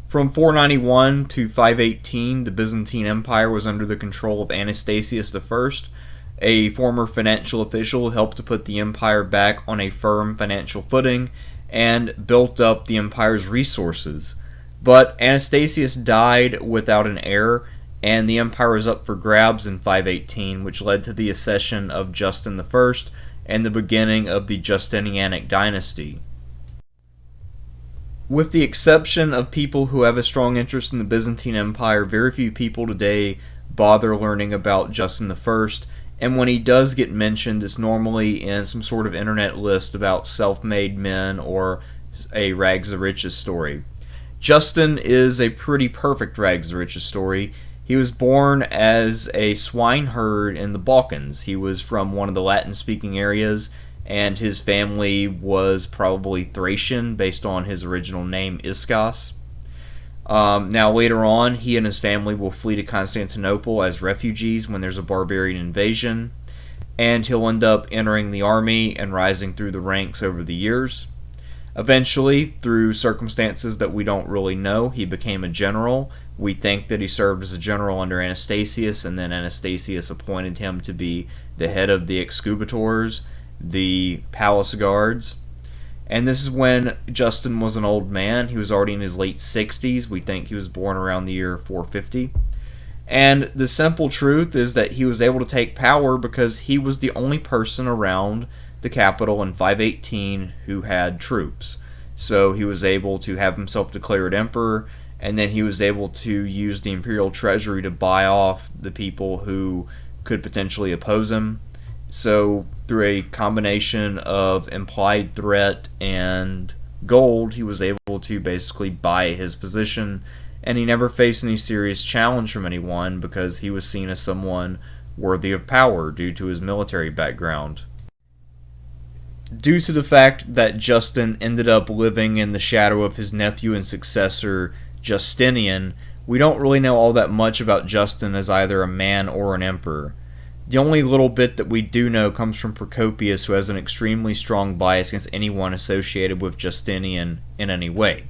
From 491 to 518, the Byzantine Empire was under the control of Anastasius I, a former financial official who helped to put the empire back on a firm financial footing and built up the empire's resources. But Anastasius died without an heir, and the empire was up for grabs in 518, which led to the accession of Justin I and the beginning of the Justinianic dynasty. With the exception of people who have a strong interest in the Byzantine Empire, very few people today bother learning about Justin I, and when he does get mentioned, it's normally in some sort of internet list about self-made men or a rags to riches story. Justin is a pretty perfect rags to riches story. He was born as a swineherd in the Balkans. He was from one of the Latin-speaking areas, and his family was probably Thracian, based on his original name, Iskos. Now, later on, he and his family will flee to Constantinople as refugees when there's a barbarian invasion, and he'll end up entering the army and rising through the ranks over the years. Eventually, through circumstances that we don't really know, he became a general. We think that he served as a general under Anastasius, and then Anastasius appointed him to be the head of the excubators, the palace guards. And this is when Justin was an old man. He was already in his late 60s. We think he was born around the year 450. And the simple truth is that he was able to take power because he was the only person around the capital in 518 who had troops. So he was able to have himself declared emperor, and then he was able to use the imperial treasury to buy off the people who could potentially oppose him. So through a combination of implied threat and gold, he was able to basically buy his position, and he never faced any serious challenge from anyone because he was seen as someone worthy of power due to his military background. Due to the fact that Justin ended up living in the shadow of his nephew and successor, Justinian, we don't really know all that much about Justin as either a man or an emperor. The only little bit that we do know comes from Procopius, who has an extremely strong bias against anyone associated with Justinian in any way.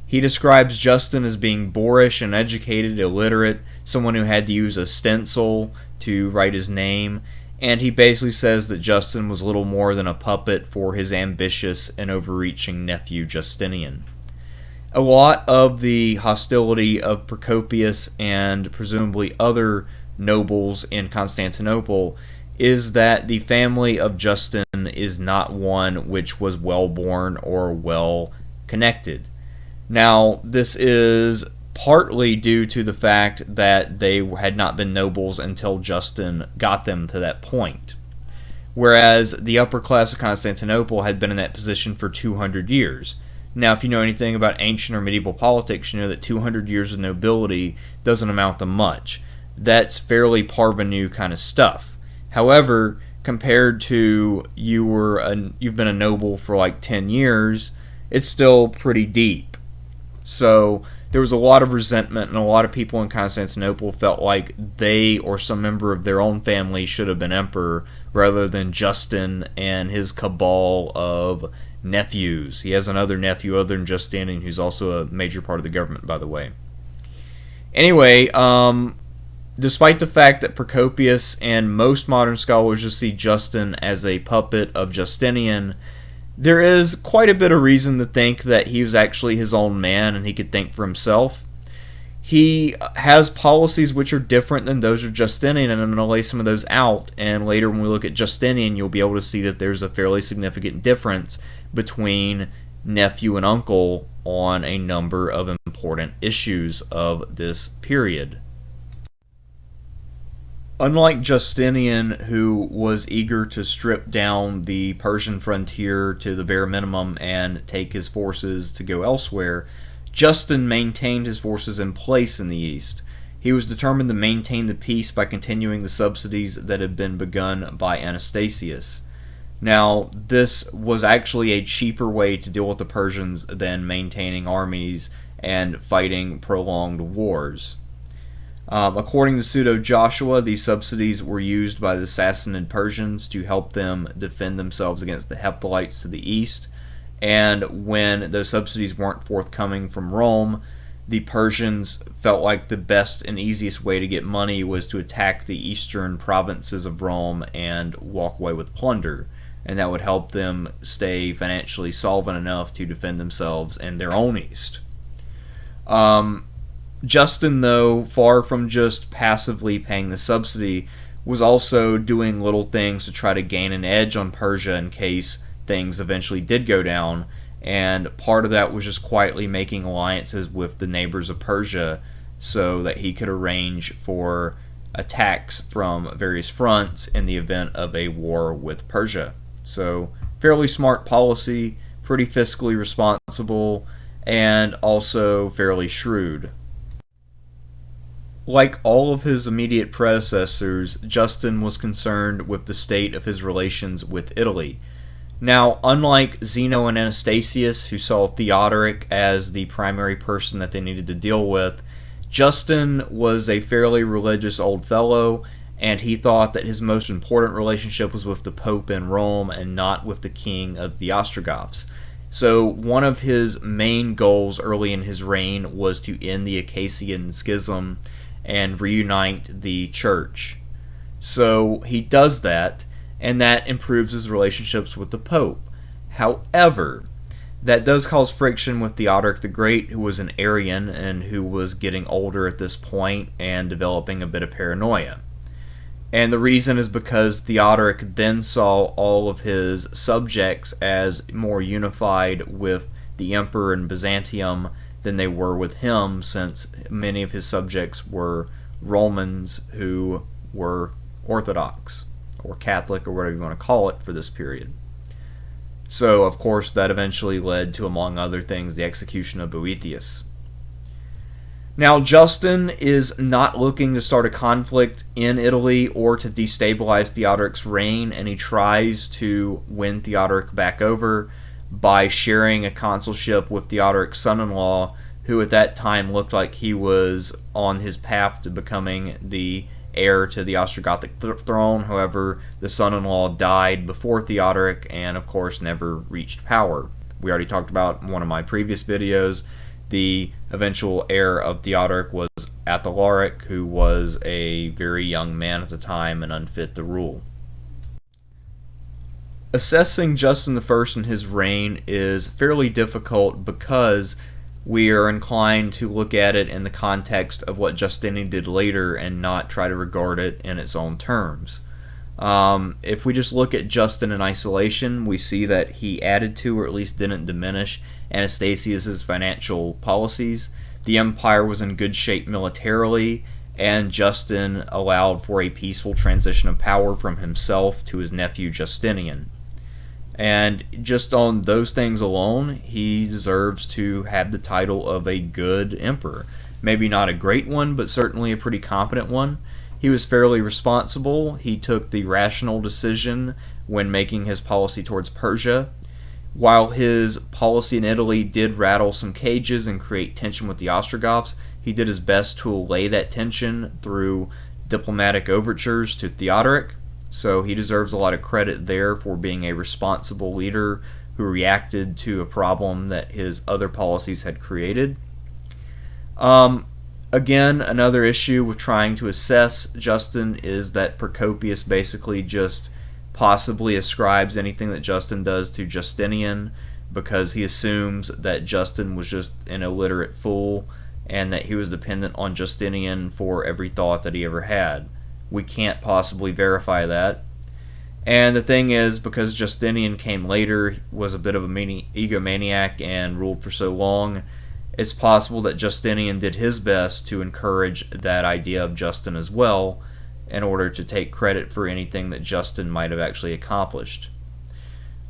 He describes Justin as being boorish, uneducated, illiterate, someone who had to use a stencil to write his name, and he basically says that Justin was little more than a puppet for his ambitious and overreaching nephew Justinian. A lot of the hostility of Procopius and presumably other nobles in Constantinople is that the family of Justin is not one which was well-born or well-connected. Now, this is partly due to the fact that they had not been nobles until Justin got them to that point, whereas the upper class of Constantinople had been in that position for 200 years. Now, if you know anything about ancient or medieval politics, you know that 200 years of nobility doesn't amount to much. That's fairly parvenu kind of stuff. However, compared to you've been a noble for like 10 years, it's still pretty deep. So there was a lot of resentment, and a lot of people in Constantinople felt like they or some member of their own family should have been emperor rather than Justin and his cabal of nephews. He has another nephew other than Justinian who's also a major part of the government, by the way. Anyway, despite the fact that Procopius and most modern scholars just see Justin as a puppet of Justinian, there is quite a bit of reason to think that he was actually his own man and he could think for himself. He has policies which are different than those of Justinian, and I'm going to lay some of those out, and later when we look at Justinian, you'll be able to see that there's a fairly significant difference between nephew and uncle on a number of important issues of this period. Unlike Justinian, who was eager to strip down the Persian frontier to the bare minimum and take his forces to go elsewhere, Justin maintained his forces in place in the east. He was determined to maintain the peace by continuing the subsidies that had been begun by Anastasius. Now, this was actually a cheaper way to deal with the Persians than maintaining armies and fighting prolonged wars. According to Pseudo-Joshua, these subsidies were used by the Sassanid Persians to help them defend themselves against the Hephthalites to the east, and when those subsidies weren't forthcoming from Rome, the Persians felt like the best and easiest way to get money was to attack the eastern provinces of Rome and walk away with plunder, and that would help them stay financially solvent enough to defend themselves in their own east. Justin, though, far from just passively paying the subsidy, was also doing little things to try to gain an edge on Persia in case things eventually did go down, and part of that was just quietly making alliances with the neighbors of Persia so that he could arrange for attacks from various fronts in the event of a war with Persia. So, fairly smart policy, pretty fiscally responsible, and also fairly shrewd. Like all of his immediate predecessors, Justin was concerned with the state of his relations with Italy. Now, unlike Zeno and Anastasius, who saw Theodoric as the primary person that they needed to deal with, Justin was a fairly religious old fellow, and he thought that his most important relationship was with the Pope in Rome and not with the king of the Ostrogoths. So one of his main goals early in his reign was to end the Acacian Schism and reunite the church. So he does that, and that improves his relationships with the Pope. However, that does cause friction with Theodoric the Great, who was an Arian and who was getting older at this point and developing a bit of paranoia. And the reason is because Theodoric then saw all of his subjects as more unified with the emperor in Byzantium than they were with him, since many of his subjects were Romans who were Orthodox or Catholic or whatever you want to call it for this period. So, of course, that eventually led to, among other things, the execution of Boethius. Now, Justin is not looking to start a conflict in Italy or to destabilize Theodoric's reign, and he tries to win Theodoric back over by sharing a consulship with Theodoric's son-in-law, who at that time looked like he was on his path to becoming the heir to the Ostrogothic throne. However, the son-in-law died before Theodoric and, of course, never reached power. We already talked about in one of my previous videos. The eventual heir of Theodoric was Athalaric, who was a very young man at the time and unfit to rule. Assessing Justin I and his reign is fairly difficult because we are inclined to look at it in the context of what Justinian did later and not try to regard it in its own terms. If we just look at Justin in isolation, we see that he added to, or at least didn't diminish, Anastasius's financial policies. The empire was in good shape militarily, and Justin allowed for a peaceful transition of power from himself to his nephew Justinian. And just on those things alone, he deserves to have the title of a good emperor. Maybe not a great one, but certainly a pretty competent one. He was fairly responsible. He took the rational decision when making his policy towards Persia. While his policy in Italy did rattle some cages and create tension with the Ostrogoths, he did his best to allay that tension through diplomatic overtures to Theodoric. So he deserves a lot of credit there for being a responsible leader who reacted to a problem that his other policies had created. Again, another issue with trying to assess Justin is that Procopius basically just possibly ascribes anything that Justin does to Justinian because he assumes that Justin was just an illiterate fool and that he was dependent on Justinian for every thought that he ever had. We can't possibly verify that. And the thing is, because Justinian came later, was a bit of a egomaniac and ruled for so long, it's possible that Justinian did his best to encourage that idea of Justin as well, in order to take credit for anything that Justin might have actually accomplished.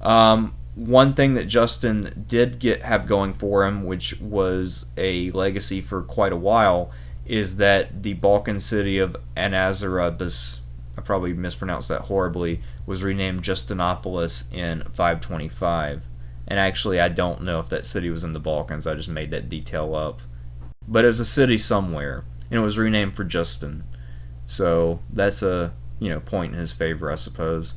One thing that Justin did have going for him, which was a legacy for quite a while, is that the Balkan city of Anazarabus, I probably mispronounced that horribly, was renamed Justinopolis in 525. And actually, I don't know if that city was in the Balkans, I just made that detail up. But it was a city somewhere, and it was renamed for Justin. So that's a point in his favor, I suppose.